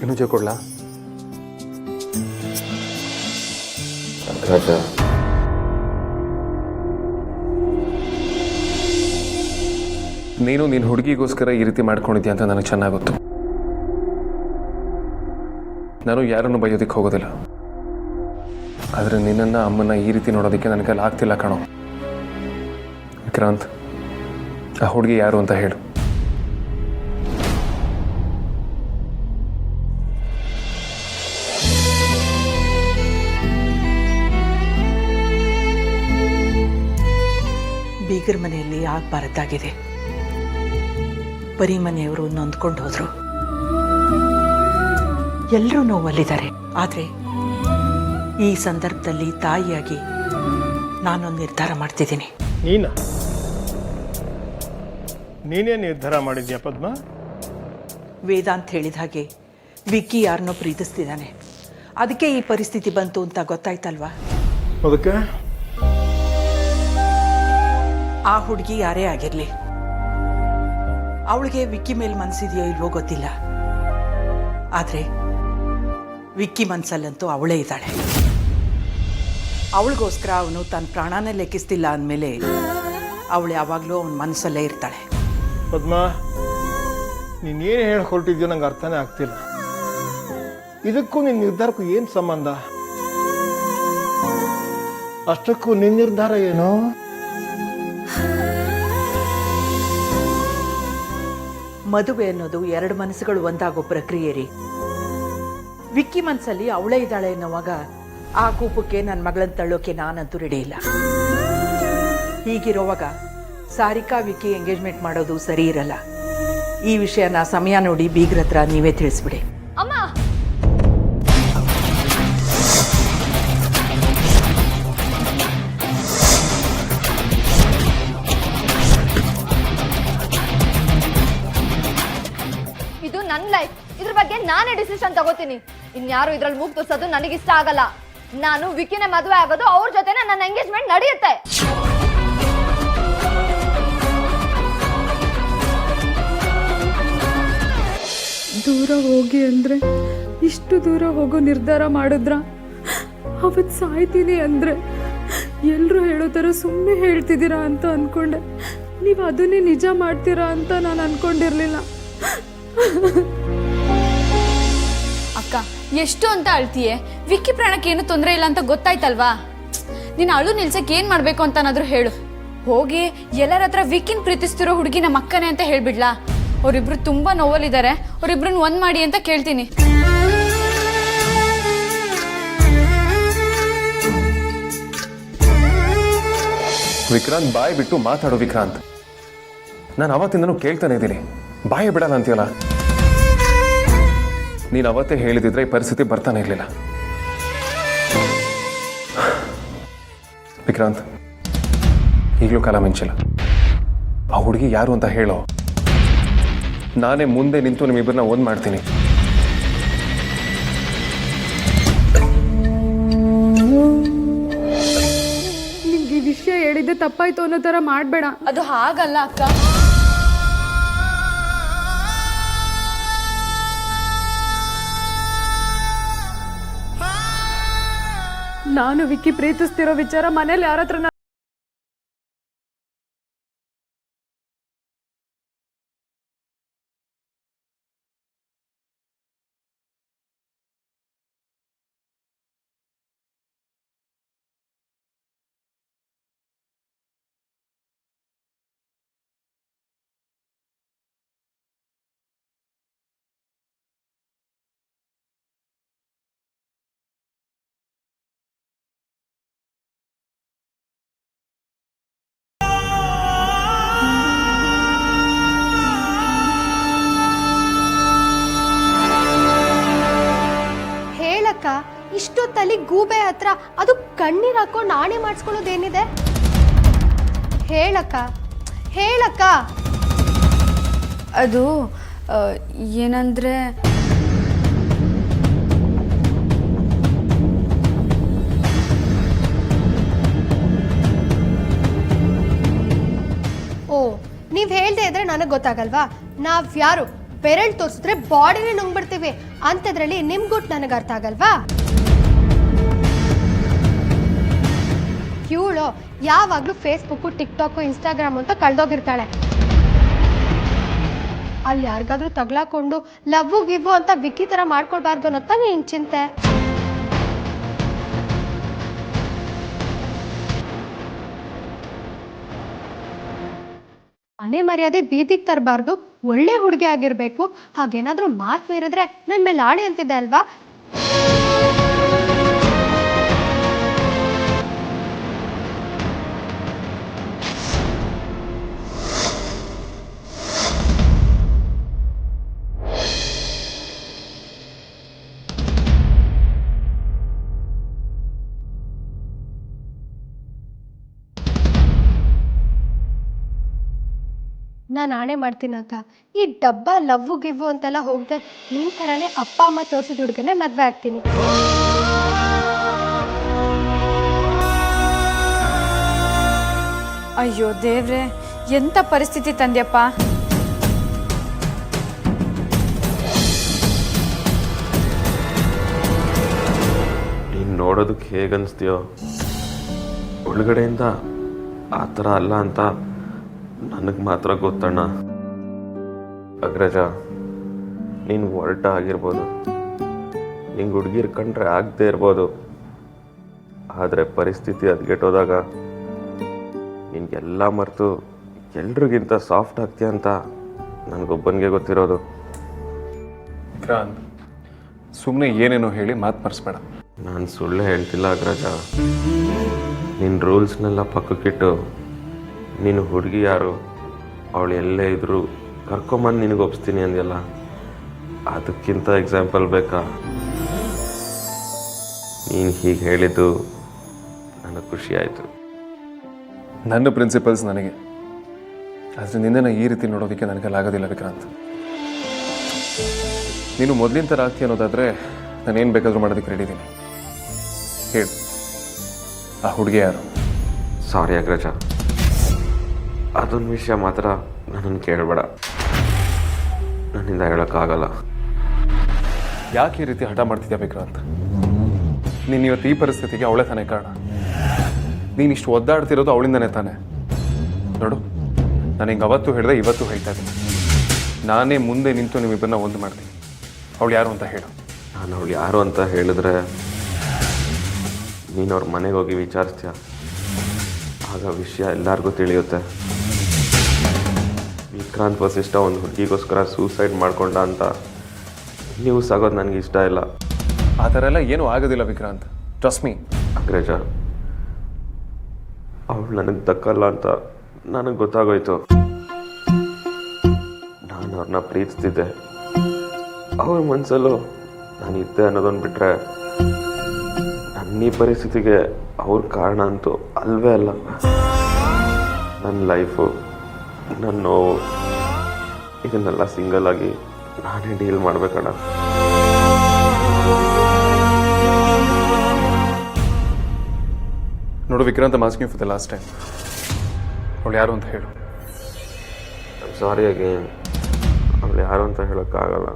ಇನ್ನೂ ಜೋ ಕೊಡ್ಲಾ? ರಾಜ, ನೀನು ನಿನ್ನ ಹುಡುಗಿಗೋಸ್ಕರ ಈ ರೀತಿ ಮಾಡ್ಕೊಂಡಿದ್ಯಾ ಅಂತ ನನಗೆ ಚೆನ್ನಾಗಿ ಗೊತ್ತು. ನಾನು ಯಾರನ್ನು ಬೈಯೋದಕ್ಕೆ ಹೋಗೋದಿಲ್ಲ, ಆದರೆ ನಿನ್ನನ್ನು ಅಮ್ಮನ್ನ ಈ ರೀತಿ ನೋಡೋದಕ್ಕೆ ನನಗಲ್ಲಿ ಆಗ್ತಿಲ್ಲ ಕಣೋ. ವಿಕ್ರಾಂತ್, ಆ ಹುಡುಗಿ ಯಾರು ಅಂತ ಹೇಳು. ಬೀಗರ ಮನೆಯಲ್ಲಿ ಆಗಬಾರದಾಗಿದೆ. ಬರೀ ಮನೆಯವರು ನೊಂದ್ಕೊಂಡು ಹೋದ್ರು, ಎಲ್ಲರೂ ನೋವಲ್ಲಿದ್ದಾರೆ. ಆದರೆ ಈ ಸಂದರ್ಭದಲ್ಲಿ ತಾಯಿಯಾಗಿ ನಾನೊಂದು ನಿರ್ಧಾರ ಮಾಡ್ತಿದ್ದೀನಿ. ನೀನೇ ನಿರ್ಧಾರ ಮಾಡಿದ್ಯಾ ಪದ್ಮ? ವೇದಾಂತ್ ಹೇಳಿದ ಹಾಗೆ ವಿಕ್ಕಿ ಯಾರನ್ನೋ ಪ್ರೀತಿಸ್ತಿದ್ದಾನೆ. ಅದಕ್ಕೆ ಈ ಪರಿಸ್ಥಿತಿ ಬಂತು ಅಂತ ಗೊತ್ತಾಯ್ತಲ್ವಾ? ಅದಕ್ಕೆ ಆ ಹುಡುಗಿ ಯಾರೇ ಆಗಿರಲಿ, ಅವಳಿಗೆ ವಿಕ್ಕಿ ಮೇಲೆ ಮನಸ್ಸಿದೆಯೋ ಇಲ್ವೋ ಗೊತ್ತಿಲ್ಲ, ಆದರೆ ವಿಕ್ಕಿ ಮನಸ್ಸಲ್ಲಂತೂ ಅವಳೇ ಇದ್ದಾಳೆ. ಅವಳಿಗೋಸ್ಕರ ಅವನು ತನ್ನ ಪ್ರಾಣನೇ ಲೆಕ್ಕಿಸ್ತಿಲ್ಲ ಅಂದಮೇಲೆ ಅವಳು ಯಾವಾಗಲೂ ಅವನ ಮನಸ್ಸಲ್ಲೇ ಇರ್ತಾಳೆ. ಪದ್ಮ, ನೀನೇನು ಹೇಳಿ ಹೊರಟಿದ್ಯೋ ನಂಗೆ ಅರ್ಥನೇ ಆಗ್ತಿಲ್ಲ. ಇದಕ್ಕೂ ನಿನ್ನ ನಿರ್ಧಾರಕ್ಕೂ ಏನು ಸಂಬಂಧ? ಅಷ್ಟಕ್ಕೂ ನಿನ್ನ ನಿರ್ಧಾರ ಏನು? ಮದುವೆ ಅನ್ನೋದು ಎರಡು ಮನಸ್ಸುಗಳು ಒಂದಾಗೋ ಪ್ರಕ್ರಿಯೆ ರೀ. ವಿಕ್ಕಿ ಮನಸ್ಸಲ್ಲಿ ಅವಳೇ ಇದ್ದಾಳೆ ಎನ್ನುವಾಗ ಆ ಕೂಪಕ್ಕೆ ನನ್ನ ಮಗಳನ್ನ ತಳ್ಳೋಕೆ ನಾನಂತೂ ರೆಡಿ ಇಲ್ಲ. ಹೀಗಿರೋವಾಗ ಸಾರಿಕಾ ವಿಕ್ಕಿ ಎಂಗೇಜ್ಮೆಂಟ್ ಮಾಡೋದು ಸರಿ ಇರಲ್ಲ. ಈ ವಿಷಯನ ಸಮಯ ನೋಡಿ ಬೀಗ್ರ ಹತ್ರ ನೀವೇ ತಿಳಿಸ್ಬಿಡಿ. ಅಮ್ಮ, ಇದು ನನ್ನ ಲೈಫ್. ಇದ್ರ ಬಗ್ಗೆ ನಾನೇ ಡಿಸಿಷನ್ ತಗೋತೀನಿ. ಇನ್ಯಾರು ಇದ್ರಲ್ಲಿ ಮೂಗ್ ತೋರ್ಸೋದು ನನಗಿಷ್ಟ ಆಗಲ್ಲ. ನಾನು ವಿಕಿನ ಮದುವೆ ಆಗೋದು, ಅವ್ರ ಜೊತೆನೆ ನನ್ನ ಎಂಗೇಜ್ಮೆಂಟ್ ನಡೆಯುತ್ತೆ. ದೂರ ಹೋಗಿ ಅಂದರೆ ಇಷ್ಟು ದೂರ ಹೋಗೋ ನಿರ್ಧಾರ ಮಾಡಿದ್ರ? ಅವತ್ತು ಸಾಯ್ತೀನಿ ಅಂದರೆ ಎಲ್ಲರೂ ಹೇಳೋ ಥರ ಸುಮ್ಮನೆ ಹೇಳ್ತಿದ್ದೀರಾ ಅಂತ ಅಂದ್ಕೊಂಡೆ. ನೀವು ಅದನ್ನೇ ನಿಜ ಮಾಡ್ತೀರಾ ಅಂತ ನಾನು ಅಂದ್ಕೊಂಡಿರಲಿಲ್ಲ. ಅಕ್ಕ, ಎಷ್ಟು ಅಂತ ಅಳ್ತೀಯೇ? ವಿಕ್ಕಿ ಪ್ರಾಣಕ್ಕೆ ಏನು ತೊಂದರೆ ಇಲ್ಲ ಅಂತ ಗೊತ್ತಾಯ್ತಲ್ವಾ? ನೀನು ಅಳು ನಿಲ್ಸಕ್ಕೆ ಏನು ಮಾಡಬೇಕು ಅಂತನಾದ್ರೂ ಹೇಳು. ಹೋಗಿ ಎಲ್ಲರ ಹತ್ರ ವಿಕ್ಕಿನ ಪ್ರೀತಿಸ್ತಿರೋ ಹುಡುಗಿ ನಮ್ಮ ಅಕ್ಕನೇ ಅಂತ ಹೇಳ್ಬಿಡ್ಲಾ? ಅವರಿಬ್ರು ತುಂಬಾ ನೋವಲ್ಲಿದ್ದಾರೆ, ಅವರಿಬ್ರನ್ನ ಒಂದ್ ಮಾಡಿ ಅಂತ ಕೇಳ್ತೀನಿ. ವಿಕ್ರಾಂತ್, ಬಾಯಿ ಬಿಟ್ಟು ಮಾತಾಡು ವಿಕ್ರಾಂತ್. ನಾನು ಅವತ್ತಿಂದನೂ ಕೇಳ್ತಾನೆ ಇದ್ದೀನಿ, ಬಾಯಿ ಬಿಡಲ್ಲ ಅಂತೀಯಲ್ಲ. ನೀನು ಅವತ್ತೇ ಹೇಳಿದಿದ್ರೆ ಈ ಪರಿಸ್ಥಿತಿ ಬರ್ತಾನೆ ಇರಲಿಲ್ಲ. ವಿಕ್ರಾಂತ್, ಈಗಲೂ ಕಾಲ ಮಿಂಚಿಲ್ಲ. ಆ ಹುಡುಗಿ ಯಾರು ಅಂತ ಹೇಳೋ. ನಾನೇ ಮುಂದೆ ನಿಂತು ನಿಮ್ಮಿಬ್ಬರನ್ನ ಒಂದ್ ಮಾಡ್ತೀನಿ. ನಿಮ್ಗೆ ಈ ವಿಷಯ ಹೇಳಿದ್ದೆ ತಪ್ಪಾಯ್ತು ಅನ್ನೋ ಥರ ಮಾಡಬೇಡ. ಅದು ಹಾಗಲ್ಲ ಅಕ್ಕ. ನಾನು ವಿಕ್ಕಿ ಪ್ರೀತಿಸ್ತಿರೋ ವಿಚಾರ ಮನೇಲಿ ಯಾರ ಹತ್ರ ಇಷ್ಟೊತ್ತಲ್ಲಿ ಗೂಬೆ ಹತ್ರ ಅದು ಕಣ್ಣೀರ್ ಹಾಕೊಂಡು ಆಣೆ ಮಾಡಿಸ್ಕೊಳ್ಳೋದೇನಿದೆ? ಹೇಳಕ್ಕ ಹೇಳಕ್ಕ. ಅದು ಏನಂದ್ರೆ ಓ, ನೀವ್ ಹೇಳ್ದೆ ಇದ್ರೆ ನನಗೆ ಗೊತ್ತಾಗಲ್ವಾ? ನಾವ್ ಯಾರು? ಬೆರಳು ತೋರಿಸಿದ್ರೆ ಬಾಡಿನೇ ನುಂಗ್ಬಿಡ್ತೀವಿ ಅಂಥದ್ರಲ್ಲಿ ನಿಮ್ ಗುಟ್ಟು ನನಗೆ ಅರ್ಥ ಆಗಲ್ವಾ? ಇವಳು ಯಾವಾಗಲೂ ಫೇಸ್ಬುಕ್ಕು ಟಿಕ್ಟಾಕು ಇನ್ಸ್ಟಾಗ್ರಾಮ್ ಅಂತ ಕಳ್ದೋಗಿರ್ತಾಳೆ. ಅಲ್ಲಿ ಯಾರಿಗಾದ್ರೂ ತಗ್ಲಾಕೊಂಡು ಲವ್ವು ಗಿವ್ವು ಅಂತ ವಿಕ್ಕಿ ಥರ ಮಾಡ್ಕೊಳ್ಬಾರ್ದು ಅನ್ನೋತ್ತ ನಿನ್ ಚಿಂತೆ. ಮನೆ ಮರ್ಯಾದೆ ಬೀದಿಗೆ ತರಬಾರ್ದು, ಒಳ್ಳೆ ಹುಡುಗಿ ಆಗಿರ್ಬೇಕು. ಹಾಗೇನಾದ್ರೂ ಮಾತು ಮೀರಿದ್ರೆ ನನ್ನ ಮೇಲೆ ಆಣೆ ಅಂತಿದ್ದೆ ಅಲ್ವಾ? ನಾನು ಆಣೆ ಮಾಡ್ತೀನಿ ಅಕ್ಕ, ಈ ಡಬ್ಬ ಲವ್ವು ಗಿವ್ವು ಅಂತೆಲ್ಲ ಹೋಗದೆ ನಿನ್ ಥರನೇ ಅಪ್ಪ ಅಮ್ಮ ತೋರಿಸಿದ ಹುಡುಗನೇ ಮದುವೆ ಆಗ್ತೀನಿ. ಅಯ್ಯೋ ದೇವ್ರೆ, ಎಂಥ ಪರಿಸ್ಥಿತಿ ತಂದ್ಯಪ್ಪ. ನೀನು ನೋಡೋದಕ್ಕೆ ಹೇಗನ್ನಿಸ್ತೀಯೋ, ಒಳಗಡೆಯಿಂದ ಆ ಥರ ಅಲ್ಲ ಅಂತ ನನಗೆ ಮಾತ್ರ ಗೊತ್ತಣ್ಣ. ಅಗ್ರಜ, ನೀನು ಹೊರಟ ಆಗಿರ್ಬೋದು, ನಿಂಗೆ ಹುಡುಗಿರ್ ಕಂಡ್ರೆ ಆಗದೆ ಇರ್ಬೋದು, ಆದರೆ ಪರಿಸ್ಥಿತಿ ಹದಗೆಟ್ಟೋದಾಗ ನಿನಗೆಲ್ಲ ಮರೆತು ಎಲ್ರಿಗಿಂತ ಸಾಫ್ಟ್ ಆಗ್ತೀಯ ಅಂತ ನನಗೊಬ್ಬನಿಗೆ ಗೊತ್ತಿರೋದು. ಕ್ರಾಂತ್, ಸುಮ್ಮನೆ ಏನೇನೋ ಹೇಳಿ ಮಾತು ಮರೆಸ್ಬೇಡ. ನಾನು ಸುಳ್ಳು ಹೇಳ್ತಿಲ್ಲ ಅಗ್ರಜ. ನಿನ್ನ ರೂಲ್ಸ್ನೆಲ್ಲ ಪಕ್ಕಕ್ಕಿಟ್ಟು ನೀನು ಹುಡುಗಿ ಯಾರು, ಅವಳು ಎಲ್ಲೇ ಇದ್ದರೂ ಕರ್ಕೊಂಬಂದು ನಿನಗೆ ಒಪ್ಸ್ತೀನಿ ಅಂದೆಲ್ಲ, ಅದಕ್ಕಿಂತ ಎಕ್ಸಾಂಪಲ್ ಬೇಕಾ? ನೀನು ಹೀಗೆ ಹೇಳಿದ್ದು ನನಗೆ ಖುಷಿ ಆಯಿತು. ನನ್ನ ಪ್ರಿನ್ಸಿಪಲ್ಸ್ ನನಗೆ, ಆದರೆ ನಿನ್ನನ್ನು ಈ ರೀತಿ ನೋಡೋದಕ್ಕೆ ನನಗಲ್ಲಾಗೋದಿಲ್ಲ ವಿಕ್ರಾಂತ್. ನೀನು ಮೊದಲಿನ ಥರ ಆಗ್ತೀಯ ಅನ್ನೋದಾದರೆ ನಾನೇನು ಬೇಕಾದರೂ ಮಾಡೋದಕ್ಕೆ ರೆಡಿ ಇದ್ದೀನಿ. ಹೇಳು, ಆ ಹುಡುಗಿ ಯಾರು? ಸಾರಿ ಅಗ್ರಜ, ಅದೊಂದು ವಿಷಯ ಮಾತ್ರ ನನ್ನನ್ನು ಕೇಳಬೇಡ, ನನ್ನಿಂದ ಹೇಳೋಕ್ಕಾಗಲ್ಲ. ಯಾಕೆ ಈ ರೀತಿ ಹಠ ಮಾಡ್ತಿದ್ಯಾ ವಿಕ್ರಾಂತ್? ನೀನು ಇವತ್ತು ಈ ಪರಿಸ್ಥಿತಿಗೆ ಅವಳೇ ತಾನೇ ಕಾರಣ. ನೀನು ಇಷ್ಟು ಒದ್ದಾಡ್ತಿರೋದು ಅವಳಿಂದನೇ ತಾನೆ. ನೋಡು, ನಾನು ಹಿಂಗೆ ಅವತ್ತು ಹೇಳಿದೆ, ಇವತ್ತು ಹೇಳ್ತಾ ಇದ್ದೀನಿ, ನಾನೇ ಮುಂದೆ ನಿಂತು ನಿಮ್ಮಿಬ್ಬರನ್ನ ಒಂದು ಮಾಡ್ತೀನಿ. ಅವಳು ಯಾರು ಅಂತ ಹೇಳು. ನಾನು ಅವಳು ಯಾರು ಅಂತ ಹೇಳಿದ್ರೆ ನೀನು ಅವ್ರ ಮನೆಗೆ ಹೋಗಿ ವಿಚಾರಿಸ್ತೀಯ, ಆಗ ವಿಷಯ ಎಲ್ಲರಿಗೂ ತಿಳಿಯುತ್ತೆ. ವಿಕ್ರಾಂತ್ ವಸಿಷ್ಠ ಒಂದು ಹುಡುಗಿಗೋಸ್ಕರ ಸೂಸೈಡ್ ಮಾಡ್ಕೊಂಡ ಅಂತ ನ್ಯೂಸ್ ಆಗೋದು ನನಗೆ ಇಷ್ಟ ಇಲ್ಲ. ಆ ಥರ ಎಲ್ಲ ಏನೂ ಆಗೋದಿಲ್ಲ ವಿಕ್ರಾಂತ್, ಟ್ರಸ್ಟ್ ಮೀ. ಅಗ್ರಜ, ಅವಳು ನನಗೆ ದಕ್ಕಲ್ಲ ಅಂತ ನನಗೆ ಗೊತ್ತಾಗೋಯ್ತು. ನಾನು ಅವ್ರನ್ನ ಪ್ರೀತಿಸ್ತಿದ್ದೆ, ಅವ್ರ ಮನಸ್ಸಲ್ಲೂ ನಾನು ಇದ್ದೆ ಅನ್ನೋದನ್ನು ಬಿಟ್ಟರೆ ನನ್ನ ಈ ಪರಿಸ್ಥಿತಿಗೆ ಅವ್ರ ಕಾರಣ ಅಂತೂ ಅಲ್ವೇ ಅಲ್ಲ. ನನ್ನ ಲೈಫು, ನನ್ನ ನೋವು, ಇದನ್ನೆಲ್ಲ ಸಿಂಗಲ್ ಆಗಿ ನಾನೇ ಡೀಲ್ ಮಾಡಬೇಕಣ್ಣ. ನೋಡು Vikrant, I am asking for the last time, ಅವಳು ಯಾರು ಅಂತ ಹೇಳು. ಸಾರಿ ಅಗೇನ್, ಅವಳು ಯಾರು ಅಂತ ಹೇಳೋಕ್ಕಾಗಲ್ಲ.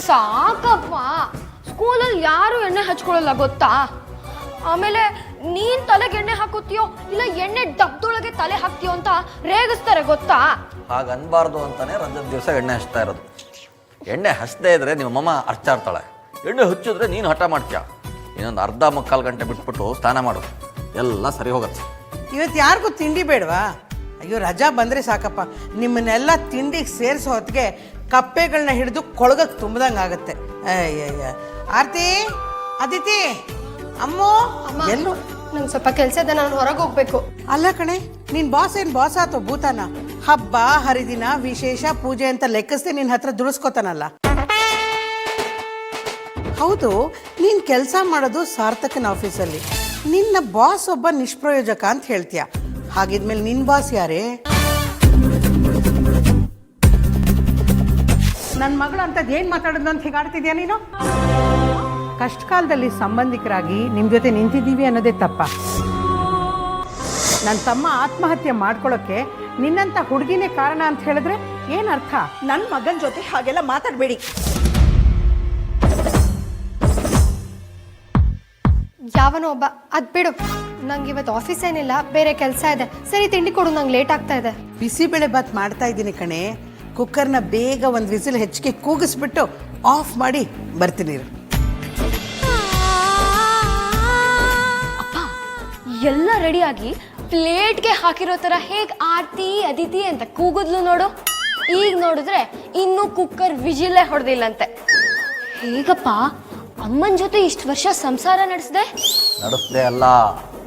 ಸಾಕಪ್ಪ, ಸ್ಕೂಲಲ್ಲಿ ಯಾರು ಎಣ್ಣೆ ಹಚ್ಕೊಳ್ಳಲ್ಲ ಗೊತ್ತಾ? ಆಮೇಲೆ ನೀನ್ ತಲೆಗೆ ಎಣ್ಣೆ ಹಾಕುತ್ತೀಯೋ ಇಲ್ಲ ಎಣ್ಣೆ ಡಬ್ಬದೊಳಗೆ ತಲೆ ಹಾಕ್ತೀಯೋ ಅಂತ ರೇಗಿಸ್ತಾರೆ ಗೊತ್ತಾ? ಹಾಗೆ ಅನ್ಬಾರ್ದು ಅಂತಾನೆ ರಜದ ದಿವಸ ಎಣ್ಣೆ ಹಚ್ತಾ ಇರೋದು. ಎಣ್ಣೆ ಹಚ್ಚದೇ ಇದ್ರೆ ನಿಮ್ಮಮ್ಮ ಅರ್ಚಾ ಇರ್ತಾಳೆ, ಎಣ್ಣೆ ಹಚ್ಚಿದ್ರೆ ನೀನು ಹಠ ಮಾಡ್ತೀಯ. ಇನ್ನೊಂದು ಅರ್ಧ ಮುಕ್ಕಾಲು ಗಂಟೆ ಬಿಟ್ಬಿಟ್ಟು ಸ್ನಾನ ಮಾಡು, ಎಲ್ಲ ಸರಿ ಹೋಗುತ್ತೆ. ಇವತ್ತು ಯಾರಿಗೂ ತಿಂಡಿ ಬೇಡವಾ? ಅಯ್ಯೋ, ರಜಾ ಬಂದರೆ ಸಾಕಪ್ಪ. ನಿಮ್ಮನ್ನೆಲ್ಲ ತಿಂಡಿಗೆ ಸೇರಿಸೋ ಹೊತ್ತಿಗೆ ಕಪ್ಪೆಗಳನ್ನ ಹಿಡಿದು ಕೊಳಗಕ್ಕೆ ತುಂಬ್ದಂಗೆ ಆಗುತ್ತೆ. ಅಯ್ಯಯ್ಯ. ಆರ್ತಿ, ಅದಿತಿ, ಅಮ್ಮೋ, ಎಲ್ಲೋ ನಂಗೆ ಸ್ವಲ್ಪ ಕೆಲಸ ಇದೆ, ನಾನು ಹೊರಗೆ ಹೋಗ್ಬೇಕು. ಅಲ್ಲ ಕಣೆ, ನಿನ್ ಬಾಸ್ ಏನು ಬಾಸ್ ಆತೋ ಭೂತಾನ? ಹಬ್ಬ ಹರಿದಿನ ವಿಶೇಷ ಪೂಜೆ ಅಂತ ಲೆಕ್ಕಿಸ್ದೆ ನಿನ್ನ ಹತ್ರ ದುಡಿಸ್ಕೋತಾನಲ್ಲ. ಹೌದು, ನೀನು ಕೆಲಸ ಮಾಡೋದು ಸಾರ್ಥಕನ ಆಫೀಸಲ್ಲಿ. ನಿನ್ನ ಬಾಸ್ ಒಬ್ಬ ನಿಷ್ಪ್ರಯೋಜಕ ಅಂತ ಹೇಳ್ತೀಯ. ಹಾಗಿದ್ಮೇಲೆ ನಿನ್ನ ಬಾಸ್ ಯಾರೇ? ನನ್ನ ಮಗಳು ಅಂಥದ್ದು ಏನು ಮಾತಾಡೋದು ಅಂತ ಹೀಗಾಡ್ತಿದ್ಯಾ ನೀನು? ಕಷ್ಟ ಕಾಲದಲ್ಲಿ ಸಂಬಂಧಿಕರಾಗಿ ನಿಮ್ಮ ಜೊತೆ ನಿಂತಿದ್ದೀವಿ ಅನ್ನೋದೇ ತಪ್ಪ. ನನ್ನ ತಮ್ಮ ಆತ್ಮಹತ್ಯೆ ಮಾಡ್ಕೊಳ್ಳೋಕ್ಕೆ ನಿನ್ನಂಥ ಹುಡುಗಿನೇ ಕಾರಣ ಅಂತ ಹೇಳಿದ್ರೆ ಏನರ್ಥ? ನನ್ನ ಮಗನ ಜೊತೆ ಹಾಗೆಲ್ಲ ಮಾತಾಡಬೇಡಿ. ಯಾವನೋ ಒಬ್ಬ, ಅದು ಬಿಡು. ನಂಗೆ ಇವತ್ತು ಆಫೀಸ್ ಏನಿಲ್ಲ, ಬೇರೆ ಕೆಲಸ ಇದೆ. ಸರಿ ತಿಂಡಿ ಕೊಡು, ನಂಗೆ ಲೇಟ್ ಆಗ್ತಾ ಇದೆ. ಬಿಸಿಬೇಳೆ ಬಾತ್ ಮಾಡ್ತಾ ಇದ್ದೀನಿ ಕಣೆ. ಕುಕ್ಕರ್ನ ಬೇಗ ಒಂದು ವಿಸಿಲ್ ಹೆಚ್ಚಿಗೆ ಕೂಗಿಸ್ಬಿಟ್ಟು ಆಫ್ ಮಾಡಿ ಬರ್ತೀನಿ. ಅಪ್ಪ ಎಲ್ಲ ರೆಡಿಯಾಗಿ ಪ್ಲೇಟ್ಗೆ ಹಾಕಿರೋ ಥರ ಹೇಗೆ ಆರ್ತಿ ಅದಿತಿ ಅಂತ ಕೂಗಿದ್ಲು ನೋಡು. ಈಗ ನೋಡಿದ್ರೆ ಇನ್ನೂ ಕುಕ್ಕರ್ ವಿಜಿಲ್ಲೇ ಹೊಡೆದಿಲ್ಲಂತೆ. ಹೇಗಪ್ಪ ಅಮ್ಮನ ಜೊತೆ ಇಷ್ಟು ವರ್ಷ ಸಂಸಾರ ನಡೆಸಿದೆ? ನಡೆಸ್ದೆ ಅಲ್ಲ,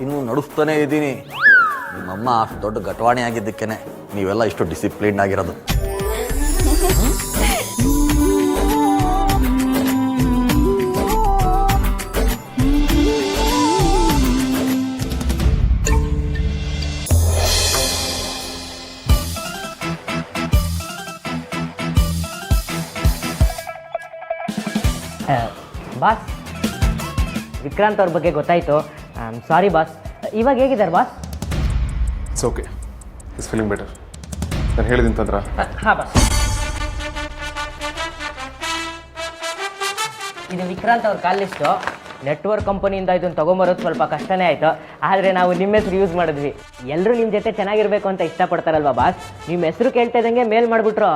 ಇನ್ನೂ ನಡೆಸ್ತಾನೆ ಇದ್ದೀನಿ. ನಿಮ್ಮಮ್ಮ ಅಷ್ಟು ದೊಡ್ಡ ಗಟ್ವಾಣಿ ಆಗಿದ್ದಕ್ಕೇನೆ ನೀವೆಲ್ಲ ಇಷ್ಟು ಡಿಸಿಪ್ಲಿನ್ ಆಗಿರೋದು. ಬಾಸ್, ವಿಕ್ರಾಂತ್ ಅವ್ರ ಬಗ್ಗೆ ಗೊತ್ತಾಯಿತು. Sorry boss. ಇವಾಗ ಹೇಗಿದ್ದಾರೆ boss? It's okay, is feeling better. ನಾನು ಹೇಳಿದಂತಂದ್ರ? ಹಾಂ ಬಾಸ್. ಇದು ವಿಕ್ರಾಂತ್ ಅವ್ರ ಕಾಲ್ ಲಿಸ್ಟು. ನೆಟ್ವರ್ಕ್ ಕಂಪನಿಯಿಂದ ಇದನ್ನು ತೊಗೊಂಬರೋದು ಸ್ವಲ್ಪ ಕಷ್ಟನೇ ಆಯಿತು. ಆದರೆ ನಾವು ನಿಮ್ಮ ಹೆಸರು ಯೂಸ್ ಮಾಡಿದ್ವಿ. ಎಲ್ಲರೂ ನಿಮ್ಮ ಜೊತೆ ಚೆನ್ನಾಗಿರಬೇಕು ಅಂತ ಇಷ್ಟಪಡ್ತಾರಲ್ವ ಬಾಸ್? ನಿಮ್ಮ ಹೆಸರು ಕೇಳ್ತಾ ಇದ್ದಂಗೆ ಮೇಲ್ ಮಾಡಿಬಿಟ್ರು.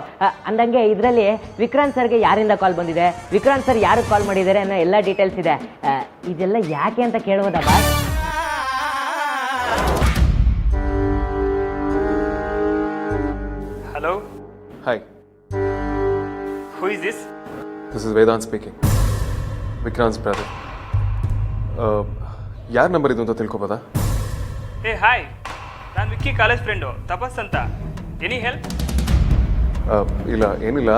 ಅಂದಂಗೆ ಇದರಲ್ಲಿ ವಿಕ್ರಾಂತ್ ಸರ್ಗೆ ಯಾರಿಂದ ಕಾಲ್ ಬಂದಿದೆ, ವಿಕ್ರಾಂತ್ ಸರ್ ಯಾರಿಗೆ ಕಾಲ್ ಮಾಡಿದ್ದಾರೆ ಅನ್ನೋ ಎಲ್ಲ ಡೀಟೇಲ್ಸ್ ಇದೆ. ಇದೆಲ್ಲ ಯಾಕೆ ಅಂತ ಕೇಳ್ಬೋದಾ boss? Hello, hi, who is this? This is Vedant speaking, Vikrant brother. ಯಾರ ನಂಬರ್ ಇದು ಅಂತ ತಿಳ್ಕೊಬೋದಾ? ಏ ಹಾಯ್, ನಾನು ವಿಕ್ಕಿ ಕಾಲೇಜ್ ಫ್ರೆಂಡು ತಪಸ್ ಅಂತ. Any help? ಇಲ್ಲ, ಏನಿಲ್ಲ.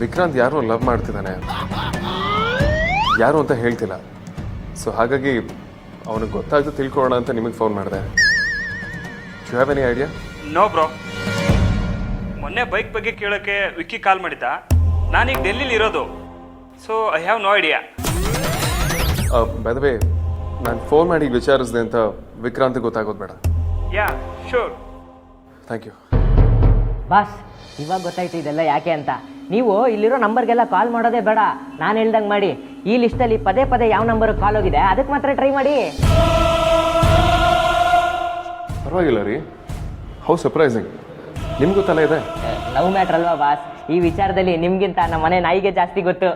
ವಿಕ್ರಾಂತ್ ಯಾರೋ ಲವ್ ಮಾಡ್ತಿದ್ದಾನೆ, ಯಾರು ಅಂತ ಹೇಳ್ತಿಲ್ಲ. ಸೊ ಹಾಗಾಗಿ ಅವನಿಗೆ ಗೊತ್ತಾಗ್ದು ತಿಳ್ಕೊಳ್ಳೋಣ ಅಂತ ನಿಮಗೆ ಫೋನ್ ಮಾಡಿದೆ. You have any idea? No bro. ಮೊನ್ನೆ ಬೈಕ್ ಬಗ್ಗೆ ಕೇಳೋಕ್ಕೆ ವಿಕ್ಕಿ ಕಾಲ್ ಮಾಡಿದ್ದ. ನಾನೀಗ ಡೆಲ್ಲಿಲಿ ಇರೋದು, so I have no idea. By the way, ನಾನು ಫೋನ್ ಮಾಡಿ ವಿಚಾರಿಸಿದೆ ಅಂತ ವಿಕ್ರಾಂತ್ ಗೊತ್ತಾಗೋದು ಬೇಡ. Yeah sure. Thank you boss. ಇವಾಗ ಗೊತ್ತಾಯ್ತು ಇದೆಲ್ಲ ಯಾಕೆ ಅಂತ. ನೀವು ಇಲ್ಲಿರೋ ನಂಬರ್ಗೆಲ್ಲ ಕಾಲ್ ಮಾಡೋದೇ ಬೇಡ, ನಾನು ಹೇಳ್ದಂಗೆ ಮಾಡಿ. ಈ ಲಿಸ್ಟಲ್ಲಿ ಪದೇ ಪದೇ ಯಾವ ನಂಬರ್ಗೆ ಕಾಲ್ ಹೋಗಿದೆ ಅದಕ್ಕೆ ಮಾತ್ರ ಟ್ರೈ ಮಾಡಿ. ಪರವಾಗಿಲ್ಲ ರೀ, ಹೌ ಸರ್ಪ್ರೈಸಿಂಗ್. ನಿಮಗೂ ತಲೆ ಇದೆ. ಲವ್ ಮ್ಯಾಟ್ರ್ ಅಲ್ವಾ ಬಾಸ್? ಈ ವಿಚಾರದಲ್ಲಿ ನಿಮ್ಗಿಂತ ನಮ್ಮ ಮನೆ ನಾಯಿಗೆ ಜಾಸ್ತಿ ಗೊತ್ತು.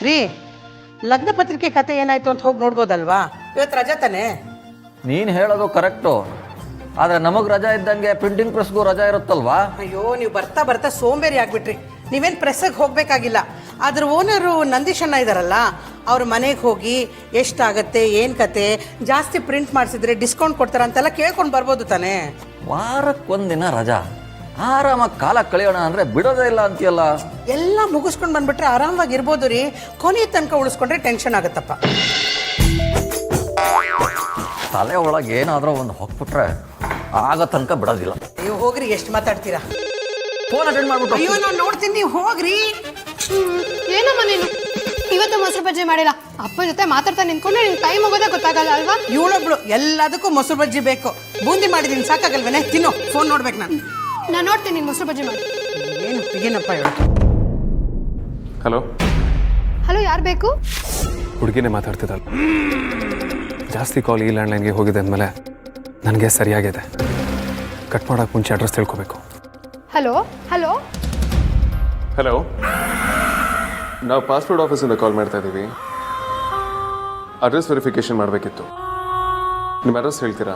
ರೀ, ಲಗ್ನ ಪತ್ರಿಕೆ ಕತೆ ಏನಾಯ್ತು ಅಂತ ಹೋಗಿ ನೋಡ್ಬೋದಲ್ವಾ? ಇವತ್ತು ರಜಾ ತಾನೆ? ನೀನು ಹೇಳೋದು ಕರೆಕ್ಟು, ಆದರೆ ನಮಗೆ ರಜಾ ಇದ್ದಂಗೆ ಪ್ರಿಂಟಿಂಗ್ ಪ್ರೆಸ್ಗೂ ರಜಾ ಇರುತ್ತಲ್ವಾ? ಅಯ್ಯೋ, ನೀವು ಬರ್ತಾ ಬರ್ತಾ ಸೋಂಬೇರಿ ಆಗ್ಬಿಟ್ರಿ. ನೀವೇನು ಪ್ರೆಸ್ಸಿಗೆ ಹೋಗಬೇಕಾಗಿಲ್ಲ. ಅದ್ರ ಓನರು ನಂದೀಶಣ್ಣ ಇದ್ದಾರಲ್ಲ, ಅವ್ರ ಮನೆಗೆ ಹೋಗಿ ಎಷ್ಟಾಗತ್ತೆ, ಏನು ಕತೆ, ಜಾಸ್ತಿ ಪ್ರಿಂಟ್ ಮಾಡಿಸಿದ್ರೆ ಡಿಸ್ಕೌಂಟ್ ಕೊಡ್ತಾರೆ ಅಂತೆಲ್ಲ ಕೇಳ್ಕೊಂಡು ಬರ್ಬೋದು ತಾನೇ. ವಾರಕ್ಕೊಂದಿನ ರಜಾ, ಆರಾಮಾಗಿ ಕಾಲ ಕಳೆಯೋಣ ಅಂದರೆ ಬಿಡೋದೇ ಇಲ್ಲ ಅಂತೀಯಲ್ಲ. ಎಲ್ಲ ಮುಗಿಸ್ಕೊಂಡು ಬಂದ್ಬಿಟ್ರೆ ಆರಾಮವಾಗಿ ಇರ್ಬೋದು ರೀ. ಕೊನೆ ತನಕ ಉಳಿಸ್ಕೊಂಡ್ರೆ ಟೆನ್ಷನ್ ಆಗುತ್ತಪ್ಪ. ತಲೆ ಒಳಗೆ ಏನಾದರೂ ಒಂದು ಹೊಕ್ಬಿಟ್ರೆ ಆಗ ತನಕ ಬಿಡೋದಿಲ್ಲ. ನೀವು ಹೋಗ್ರಿ, ಎಷ್ಟು ಮಾತಾಡ್ತೀರಾ? ಫೋನ್ ಅಟೆಂಡ್ ಮಾಡ್ಬಿಟ್ಟು. ಅಯ್ಯೋ, ನಾನು ನೋಡ್ತೀನಿ, ನೀವು ಹೋಗ್ರಿ. ಏನಮ್ಮ ನೀನು ಇವತ್ತು ಮೊಸರು ಬಜ್ಜಿ ಮಾಡಿಲ್ಲ? ಅಪ್ಪ ಜೊತೆ ಮಾತಾಡ್ತಾ ನಿಂತ್ಕೊಂಡ್ರೆ ನಿನ್ ಟೈಮ್ ಹೋಗೋದೇ ಗೊತ್ತಾಗಲ್ಲ ಅಲ್ವಾ? ಇವಳೊಬ್ಳು ಎಲ್ಲದಕ್ಕೂ ಮೊಸರು ಬಜ್ಜಿ ಬೇಕು. ಬೂಂದಿ ಮಾಡಿದೀನಿ, ಸಾಕಾಗಲ್ವೇನೆ? ತಿನ್ನು, ಫೋನ್ ನೋಡ್ಬೇಕು ನಾನು. ನಾನು ನೋಡ್ತೀನಿ, ನಿನ್ ಮೊಸರು ಬಜ್ಜಿ ಮಾಡಿ. ಏನಪ್ಪ ಹೇಳು? ಹಲೋ ಹಲೋ, ಯಾರು ಬೇಕು? ಹುಡುಗಿನೇ ಮಾತಾಡ್ತಿದ್ದಲ್ಲ. ಜಾಸ್ತಿ ಕಾಲ್ ಈ ಲ್ಯಾಂಡ್ಲೈನ್ಗೆ ಹೋಗಿದೆ ಅಂದಮೇಲೆ ನನಗೆ ಸರಿಯಾಗಿದೆ. ಕಟ್ ಮಾಡೋಕ್ಕೆ ಮುಂಚೆ ಅಡ್ರೆಸ್ ತಿಳ್ಕೊಬೇಕು. ಹಲೋ ಹಲೋ ಹಲೋ, ನಾವು ಪಾಸ್ಪೋರ್ಟ್ ಆಫೀಸಿಂದ ಕಾಲ್ ಮಾಡ್ತಾ ಇದ್ದೀವಿ. ಅಡ್ರೆಸ್ ವೆರಿಫಿಕೇಶನ್ ಮಾಡಬೇಕಿತ್ತು. ನಿಮ್ಮ ಅಡ್ರೆಸ್ ಹೇಳ್ತೀರಾ?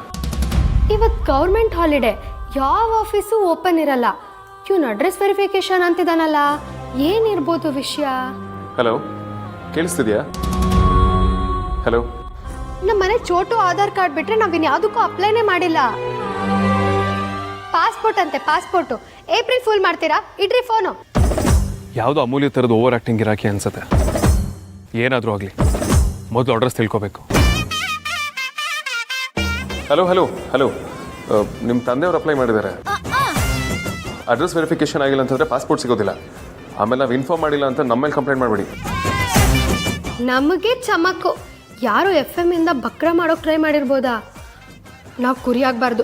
ಇವತ್ತು ಗೌರ್ಮೆಂಟ್ ಹಾಲಿಡೇ, ಯಾವ ಆಫೀಸು ಓಪನ್ ಇರಲ್ಲ. ಇವನು ಅಡ್ರೆಸ್ ವೆರಿಫಿಕೇಶನ್ ಅಂತಿದ್ದಾನಲ್ಲ, ಏನಿರ್ಬೋದು ವಿಷಯ? ಹಲೋ, ಕೇಳಿಸ್ತಿದ್ಯಾ? ಹಲೋ, ನಮ್ಮ ಮನೆ ಚೋಟು ಆಧಾರ್ ಕಾರ್ಡ್ ಬಿಟ್ರೆ ನಾವಿನ್ ಯಾವುದಕ್ಕೂ ಅಪ್ಲೈನೇ ಮಾಡಿಲ್ಲ. ಪಾಸ್ಪೋರ್ಟ್ ಅಂತೆ, ಪಾಸ್ಪೋರ್ಟು. ಏಪ್ರಿಲ್ ಫುಲ್ ಮಾಡ್ತೀರಾ? ಇಡ್ರಿ ಫೋನು. ಯಾವುದೋ ಅಮೂಲ್ಯ ಥರದ್ದು ಓವರ್ ಆ್ಯಕ್ಟಿಂಗ್ ಇರಾಕಿ ಅನ್ಸುತ್ತೆ. ಏನಾದರೂ ಆಗಲಿ ಮೊದಲು ಅಡ್ರೆಸ್ ತಿಳ್ಕೊಬೇಕು. ಹಲೋ ಹಲೋ ಹಲೋ, ನಿಮ್ಮ ತಂದೆಯವರು ಅಪ್ಲೈ ಮಾಡಿದ್ದಾರೆ. ಅಡ್ರೆಸ್ ವೆರಿಫಿಕೇಶನ್ ಆಗಿಲ್ಲ ಅಂತಂದರೆ ಪಾಸ್ಪೋರ್ಟ್ ಸಿಗೋದಿಲ್ಲ. ಆಮೇಲೆ ನಾವು ಇನ್ಫಾರ್ಮ್ ಮಾಡಿಲ್ಲ ಅಂತ ನಮ್ಮ ಮೇಲೆ ಕಂಪ್ಲೇಂಟ್ ಮಾಡಬೇಡಿ. ನಮಗೆ ಚಮಕ್ಕು. ಯಾರೋ FM ಇಂದ ಬಕ್ರ ಮಾಡೋಕೆ ಟ್ರೈ ಮಾಡಿರ್ಬೋದಾ? ನಾವು ಕುರಿ ಆಗಬಾರ್ದು.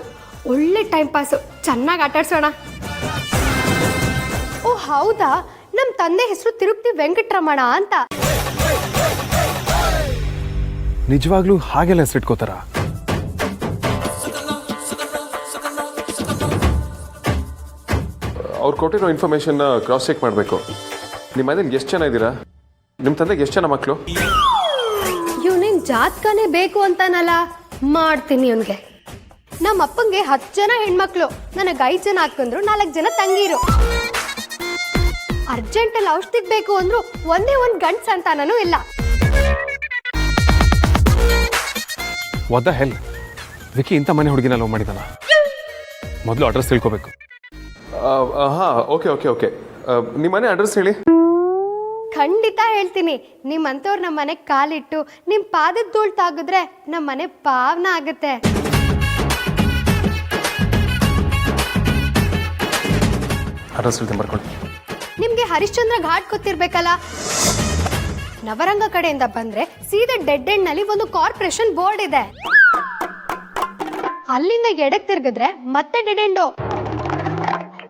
ಒಳ್ಳೆ ಟೈಮ್ ಪಾಸು, ಚೆನ್ನಾಗಿ ಆಟಾಡ್ಸೋಣ. ಓ ಹೌದಾ, ನಮ್ಮ ತಂದೆ ಹೆಸರು ತಿರುಪತಿ ವೆಂಕಟರಮಣ ಅಂತ. ನಿಜವಾಗ್ಲೂ ಹಾಗೆಲ್ಲ ಹೆಸರಿಟ್ಕೋತಾರ? ಅವ್ರು ಕೊಟ್ಟಿರೋ ಇನ್ಫಾರ್ಮೇಷನ್ನ ಕ್ರಾಸ್ ಚೆಕ್ ಮಾಡಬೇಕು. ನಿಮ್ಮ ಮನೇಲಿ ಎಷ್ಟು ಜನ ಇದ್ದೀರಾ? ನಿಮ್ಮ ತಂದೆಗೆ ಎಷ್ಟು ಜನ ಮಕ್ಕಳು? ಇವನೇನು ಜಾತಕನೇ ಬೇಕು ಅಂತಾನಲ್ಲ, ಮಾಡ್ತೀನಿ ಇವನಿಗೆ. ನಮ್ಮ ಅಪ್ಪಂಗೆ 10 ಜನ ಹೆಣ್ಮಕ್ಳು, ನನಗೆ 5 ಜನ ಹಾಕಂದ್ರು 4 ಜನ ತಂಗೀರು. ಅರ್ಜೆಂಟಲ್ಲಿ ಔಷಧಿಗೆ ಬೇಕು ಅಂದ್ರು ಒಂದೇ ಒಂದು ಗಂಡು ಸಂತಾನನೂ ಇಲ್ಲ. What the hell? ವಿಕಿ ಇಂಥ ಮನೆ ಹುಡುಗಿನ ಲವ್ ಮಾಡಿದಾನ? ಮೊದಲು ಅಡ್ರೆಸ್ ತಿಳ್ಕೊಬೇಕು. ಹಾಂ, ಓಕೆ ಓಕೆ ಓಕೆ, ನಿಮ್ಮ ಮನೆ ಅಡ್ರೆಸ್ ಹೇಳಿ. ಖಂಡಿತ ಹೇಳ್ತೀನಿ. ನಿಮ್ಮಂಥವ್ರು ನಮ್ಮ ಮನೆಗೆ ಕಾಲಿಟ್ಟು ನಿಮ್ಮ ಪಾದದ ಧೂಳು ತಾಗಿದ್ರೆ ನಮ್ಮ ಮನೆ ಪಾವನ ಆಗುತ್ತೆ. ಅಡ್ರೆಸ್ ಹೇಳ್ತೀನಿ, ಬರ್ಕೊಳ್ಳಿ. ನಿಮಗೆ ಹರಿಶ್ಚಂದ್ರ ಘಾಟ್ ಗೊತ್ತಿರ್ಬೇಕಲ್ಲ. ನವರಂಗ ಕಡೆಯಿಂದ ಬಂದ್ರೆ ಸೀದಾ ಡೆಡ್ ಎಂಡ್ನಲ್ಲಿ ಒಂದು ಕಾರ್ಪೊರೇಷನ್ ಬೋರ್ಡ್ ಇದೆ. ಅಲ್ಲಿಂದ ಎಡಕ್ಕೆ ತಿರ್ಗಿದ್ರೆ ಮತ್ತೆ ಡೆಡ್ ಎಂಡು.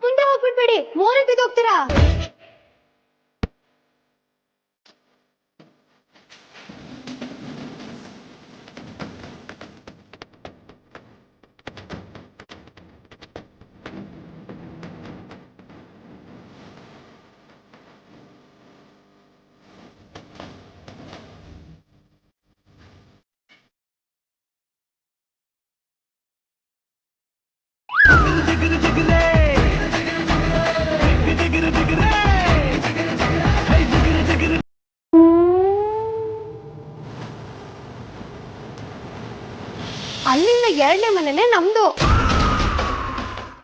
ಮುಂದೆ ಹೋಗ್ಬಿಡ್ಬೇಡಿ, ಮೋರೆ ಬಿದ್ದೋಗ್ತೀರಾ. ಅಲ್ಲಿಂದ 2ನೇ ಮನೆನೇ ನಮ್ದು.